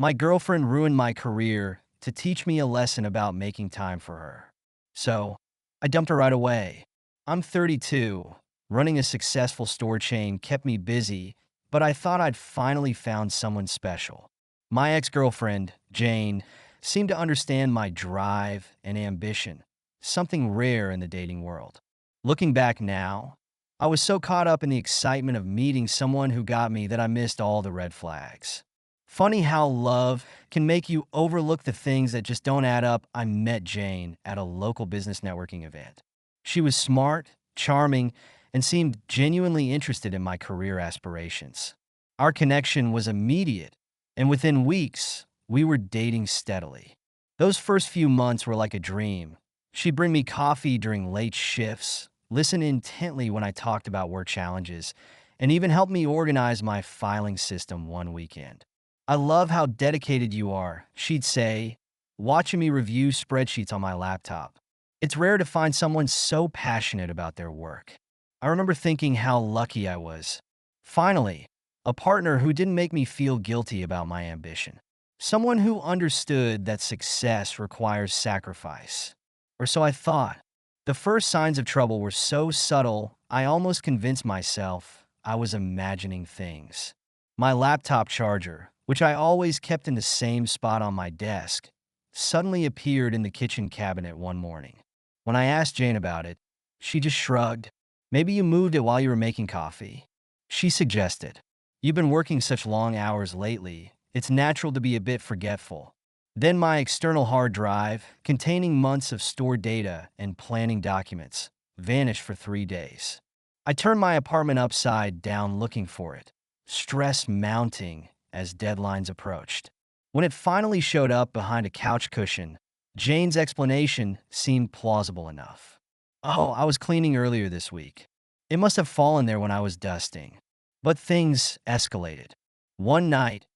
My girlfriend ruined my career to teach me a lesson about making time for her. So, I dumped her right away. I'm 32. Running a successful store chain kept me busy, but I thought I'd finally found someone special. My ex-girlfriend, Jane, seemed to understand my drive and ambition, something rare in the dating world. Looking back now, I was so caught up in the excitement of meeting someone who got me that I missed all the red flags. Funny how love can make you overlook the things that just don't add up. I met Jane at a local business networking event. She was smart, charming, and seemed genuinely interested in my career aspirations. Our connection was immediate, and within weeks, we were dating steadily. Those first few months were like a dream. She'd bring me coffee during late shifts, listen intently when I talked about work challenges, and even help me organize my filing system one weekend. "I love how dedicated you are," she'd say, watching me review spreadsheets on my laptop. It's rare to find someone so passionate about their work. I remember thinking how lucky I was. Finally, a partner who didn't make me feel guilty about my ambition. Someone who understood that success requires sacrifice. Or so I thought. The first signs of trouble were so subtle, I almost convinced myself I was imagining things. My laptop charger, which I always kept in the same spot on my desk, suddenly appeared in the kitchen cabinet one morning. When I asked Jane about it, she just shrugged. "Maybe you moved it while you were making coffee," she suggested. "You've been working such long hours lately, it's natural to be a bit forgetful." Then my external hard drive, containing months of stored data and planning documents, vanished for 3 days. I turned my apartment upside down looking for it, stress mounting as deadlines approached. When it finally showed up behind a couch cushion, Jane's explanation seemed plausible enough. "Oh, I was cleaning earlier this week. It must have fallen there when I was dusting." But things escalated. One night,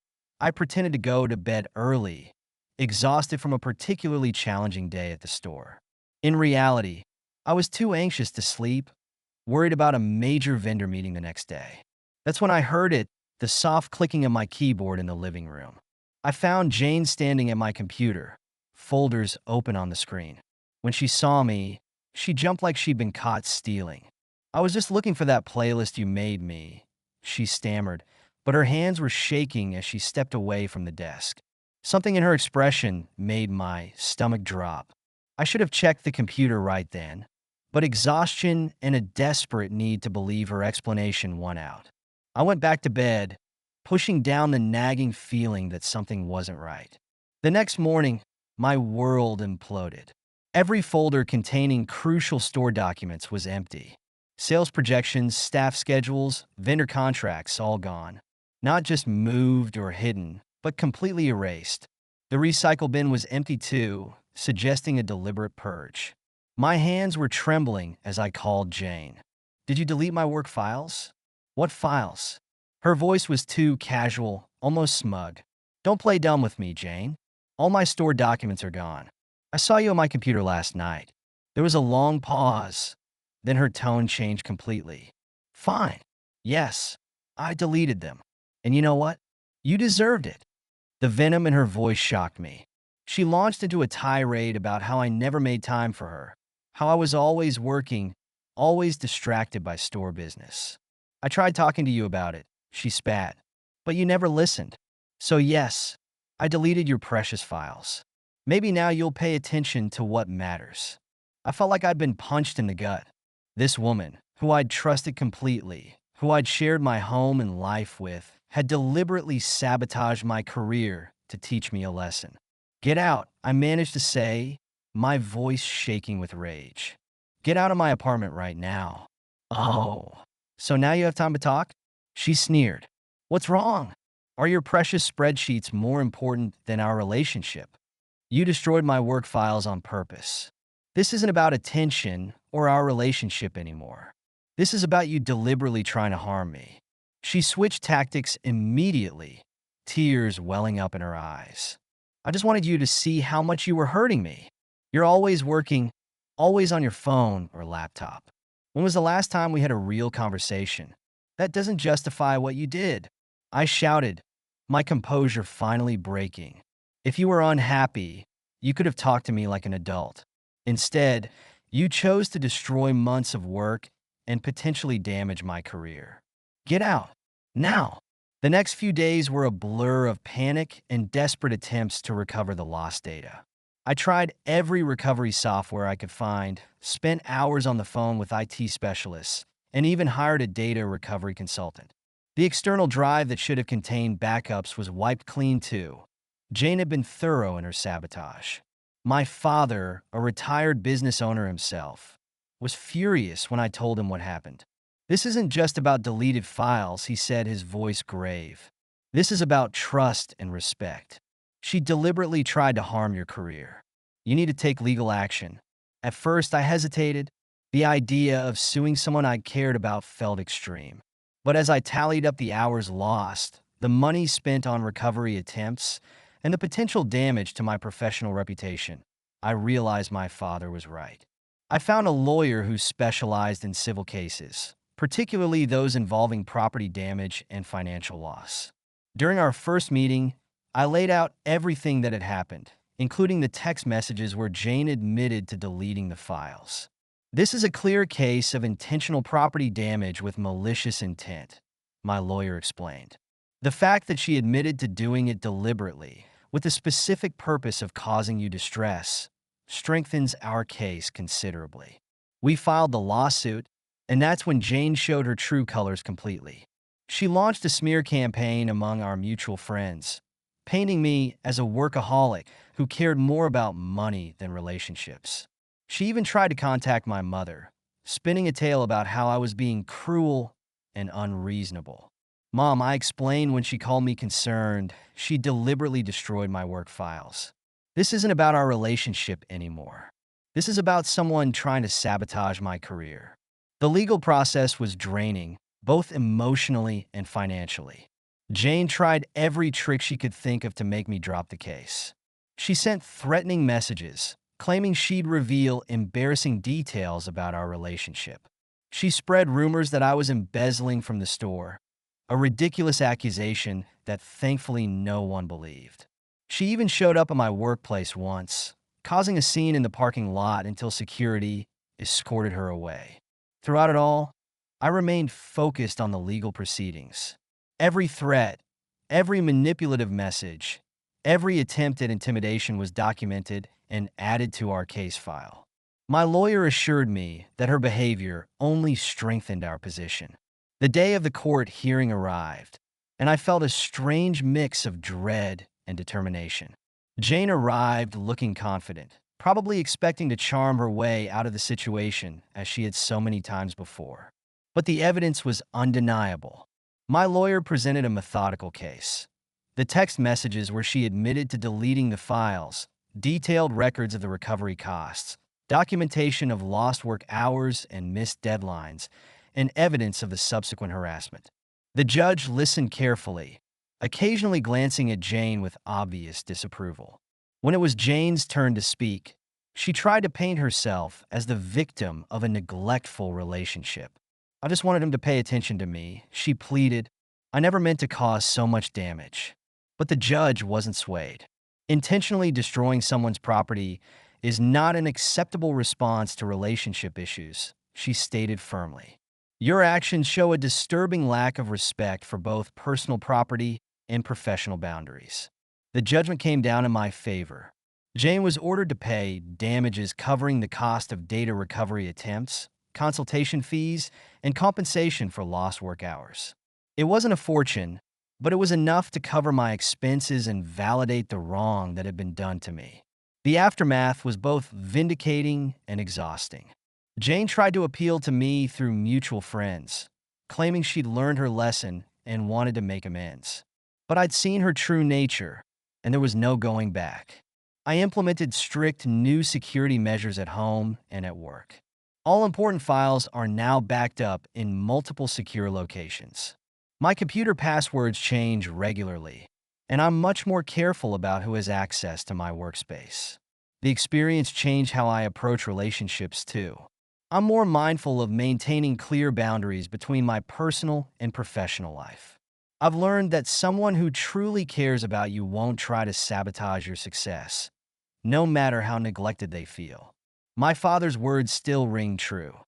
I pretended to go to bed early, exhausted from a particularly challenging day at the store. In reality, I was too anxious to sleep, worried about a major vendor meeting the next day. That's when I heard it, the soft clicking of my keyboard in the living room. I found Jane standing at my computer, folders open on the screen. When she saw me, she jumped like she'd been caught stealing. "I was just looking for that playlist you made me," she stammered, but her hands were shaking as she stepped away from the desk. Something in her expression made my stomach drop. I should have checked the computer right then, but exhaustion and a desperate need to believe her explanation won out. I went back to bed, pushing down the nagging feeling that something wasn't right. The next morning, my world imploded. Every folder containing crucial store documents was empty. Sales projections, staff schedules, vendor contracts, all gone. Not just moved or hidden, but completely erased. The recycle bin was empty too, suggesting a deliberate purge. My hands were trembling as I called Jane. "Did you delete my work files?" "What files?" Her voice was too casual, almost smug. "Don't play dumb with me, Jane. All my stored documents are gone. I saw you on my computer last night." There was a long pause. Then her tone changed completely. "Fine. Yes, I deleted them. And you know what? You deserved it." The venom in her voice shocked me. She launched into a tirade about how I never made time for her, how I was always working, always distracted by store business. "I tried talking to you about it," she spat, "but you never listened. So yes, I deleted your precious files. Maybe now you'll pay attention to what matters." I felt like I'd been punched in the gut. This woman, who I'd trusted completely, who I'd shared my home and life with, had deliberately sabotaged my career to teach me a lesson. "Get out," I managed to say, my voice shaking with rage. "Get out of my apartment right now." "Oh, so now you have time to talk?" She sneered. "What's wrong? Are your precious spreadsheets more important than our relationship? You destroyed my work files on purpose. This isn't about attention or our relationship anymore. This is about you deliberately trying to harm me." She switched tactics immediately, tears welling up in her eyes. "I just wanted you to see how much you were hurting me. You're always working, always on your phone or laptop. When was the last time we had a real conversation? That doesn't justify what you did." I shouted, my composure finally breaking. If you were unhappy, you could have talked to me like an adult. Instead, you chose to destroy months of work and potentially damage my career. Get out. Now. The next few days were a blur of panic and desperate attempts to recover the lost data. I tried every recovery software I could find, spent hours on the phone with IT specialists, and even hired a data recovery consultant. The external drive that should have contained backups was wiped clean too. Jane had been thorough in her sabotage. My father, a retired business owner himself, was furious when I told him what happened. This isn't just about deleted files, he said, his voice grave. This is about trust and respect. She deliberately tried to harm your career. You need to take legal action. At first, I hesitated. The idea of suing someone I cared about felt extreme. But as I tallied up the hours lost, the money spent on recovery attempts, and the potential damage to my professional reputation, I realized my father was right. I found a lawyer who specialized in civil cases, particularly those involving property damage and financial loss. During our first meeting, I laid out everything that had happened, including the text messages where Jane admitted to deleting the files. This is a clear case of intentional property damage with malicious intent, my lawyer explained. The fact that she admitted to doing it deliberately, with the specific purpose of causing you distress, strengthens our case considerably. We filed the lawsuit, and that's when Jane showed her true colors completely. She launched a smear campaign among our mutual friends, painting me as a workaholic who cared more about money than relationships. She even tried to contact my mother, spinning a tale about how I was being cruel and unreasonable. Mom, I explained when she called me concerned, she deliberately destroyed my work files. This isn't about our relationship anymore. This is about someone trying to sabotage my career. The legal process was draining, both emotionally and financially. Jane tried every trick she could think of to make me drop the case. She sent threatening messages, claiming she'd reveal embarrassing details about our relationship. She spread rumors that I was embezzling from the store, a ridiculous accusation that thankfully no one believed. She even showed up at my workplace once, causing a scene in the parking lot until security escorted her away. Throughout it all, I remained focused on the legal proceedings. Every threat, every manipulative message, every attempt at intimidation was documented and added to our case file. My lawyer assured me that her behavior only strengthened our position. The day of the court hearing arrived, and I felt a strange mix of dread and determination. Jane arrived looking confident, probably expecting to charm her way out of the situation as she had so many times before. But the evidence was undeniable. My lawyer presented a methodical case. The text messages where she admitted to deleting the files, detailed records of the recovery costs, documentation of lost work hours and missed deadlines, and evidence of the subsequent harassment. The judge listened carefully, occasionally glancing at Jane with obvious disapproval. When it was Jane's turn to speak, she tried to paint herself as the victim of a neglectful relationship. I just wanted him to pay attention to me, she pleaded. I never meant to cause so much damage. But the judge wasn't swayed. Intentionally destroying someone's property is not an acceptable response to relationship issues, she stated firmly. Your actions show a disturbing lack of respect for both personal property and professional boundaries. The judgment came down in my favor. Jane was ordered to pay damages covering the cost of data recovery attempts, consultation fees, and compensation for lost work hours. It wasn't a fortune, but it was enough to cover my expenses and validate the wrong that had been done to me. The aftermath was both vindicating and exhausting. Jane tried to appeal to me through mutual friends, claiming she'd learned her lesson and wanted to make amends. But I'd seen her true nature, and there was no going back. I implemented strict new security measures at home and at work. All important files are now backed up in multiple secure locations. My computer passwords change regularly, and I'm much more careful about who has access to my workspace. The experience changed how I approach relationships, too. I'm more mindful of maintaining clear boundaries between my personal and professional life. I've learned that someone who truly cares about you won't try to sabotage your success, no matter how neglected they feel. My father's words still ring true.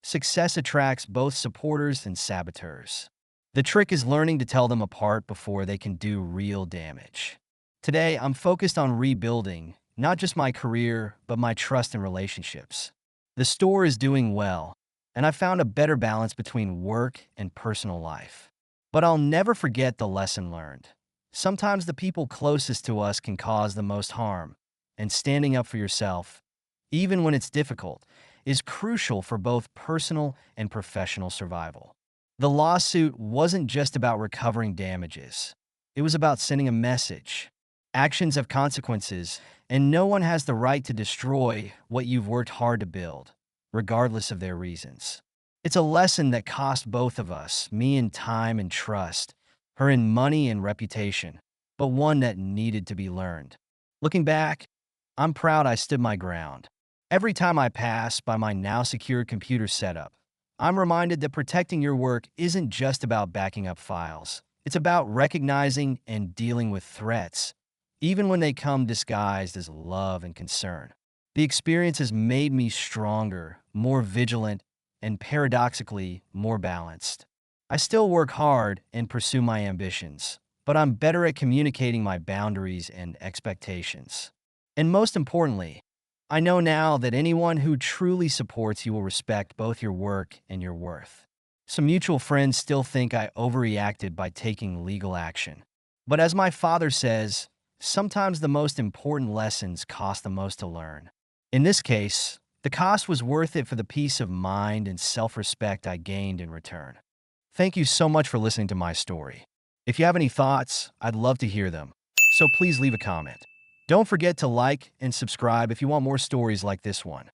Success attracts both supporters and saboteurs. The trick is learning to tell them apart before they can do real damage. Today, I'm focused on rebuilding, not just my career, but my trust and relationships. The store is doing well, and I've found a better balance between work and personal life. But I'll never forget the lesson learned. Sometimes the people closest to us can cause the most harm, and standing up for yourself, even when it's difficult, is crucial for both personal and professional survival. The lawsuit wasn't just about recovering damages. It was about sending a message. Actions have consequences, and no one has the right to destroy what you've worked hard to build, regardless of their reasons. It's a lesson that cost both of us, me in time and trust, her in money and reputation, but one that needed to be learned. Looking back, I'm proud I stood my ground. Every time I pass by my now secure computer setup, I'm reminded that protecting your work isn't just about backing up files. It's about recognizing and dealing with threats, even when they come disguised as love and concern. The experience has made me stronger, more vigilant, and paradoxically, more balanced. I still work hard and pursue my ambitions, but I'm better at communicating my boundaries and expectations. And most importantly, I know now that anyone who truly supports you will respect both your work and your worth. Some mutual friends still think I overreacted by taking legal action. But as my father says, sometimes the most important lessons cost the most to learn. In this case, the cost was worth it for the peace of mind and self-respect I gained in return. Thank you so much for listening to my story. If you have any thoughts, I'd love to hear them. So please leave a comment. Don't forget to like and subscribe if you want more stories like this one.